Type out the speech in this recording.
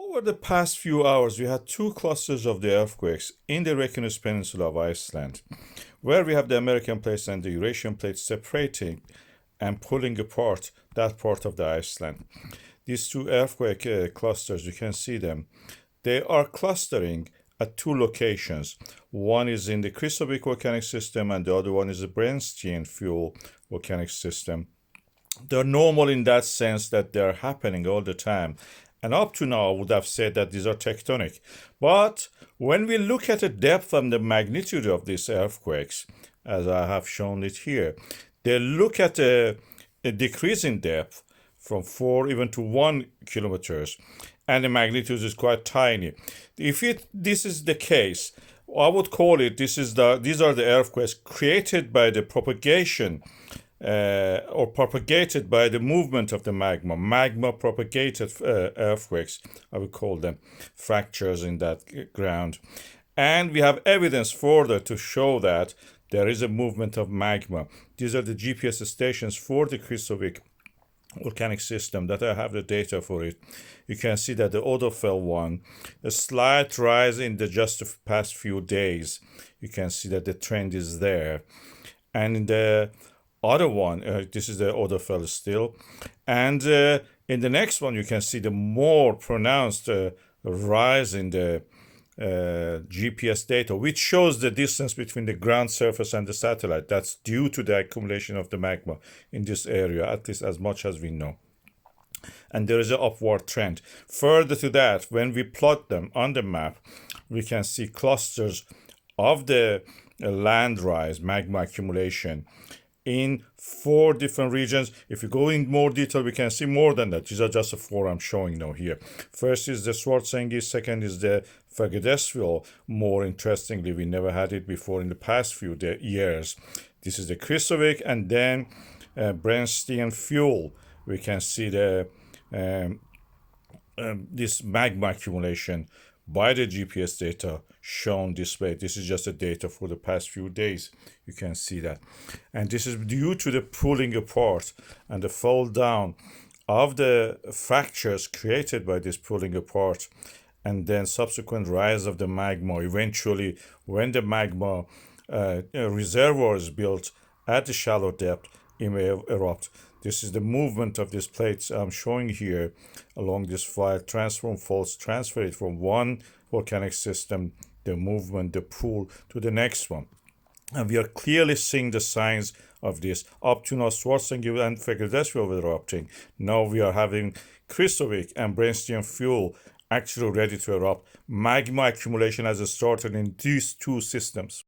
Over the past few hours, we had two clusters of the earthquakes in the Reykjanes Peninsula of Iceland, where we have the American plates and the Eurasian plates separating and pulling apart that part of the Iceland. These two earthquake clusters, you can see them. They are clustering at two locations. One is in the Krýsuvík volcanic system and the other one is the Brennisteinsfjöll volcanic system. They're normal in that sense that they're happening all the time. And up to now, I would have said that these are tectonic. But when we look at the depth and the magnitude of these earthquakes, as I have shown it here, they look at a decrease in depth from 4 even to 1 kilometers, and the magnitude is quite tiny. If this is the case, I would call it these are the earthquakes created by the propagation or propagated by the movement of the magma propagated earthquakes, I would call them, fractures in that ground. And we have evidence further to show that there is a movement of magma. These are the GPS stations for the Krýsuvík volcanic system that I have the data for it. You can see that the Odafell one, a slight rise in the just the past few days. You can see that the trend is there. And in the other one, this is the Odafell still, and in the next one you can see the more pronounced rise in the GPS data, which shows the distance between the ground surface and the satellite. That's due to the accumulation of the magma in this area, at least as much as we know. And there is an upward trend. Further to that, when we plot them on the map, we can see clusters of the land rise, magma accumulation, in 4 different regions. If you go in more detail, we can see more than that. These are just the 4 I'm showing now here. First is the Svartsengi, second is the Volcanic. More interestingly, we never had it before in the past few years. This is the Krýsuvík, and then Brennisteinsfjöll. We can see the this magma accumulation by the GPS data shown this way. This is just the data for the past few days. You can see that. And this is due to the pulling apart and the fall down of the fractures created by this pulling apart, and then subsequent rise of the magma. Eventually, when the magma reservoir is built at the shallow depth, it may erupt. This is the movement of these plates I'm showing here along this file. Transform faults, transfer it from one volcanic system, the movement, the pull, to the next one. And we are clearly seeing the signs of this. Up to now, Svartsengi and Volcanic were erupting. Now we are having Krýsuvík and Brennisteinsfjöll actually ready to erupt. Magma accumulation has started in these two systems.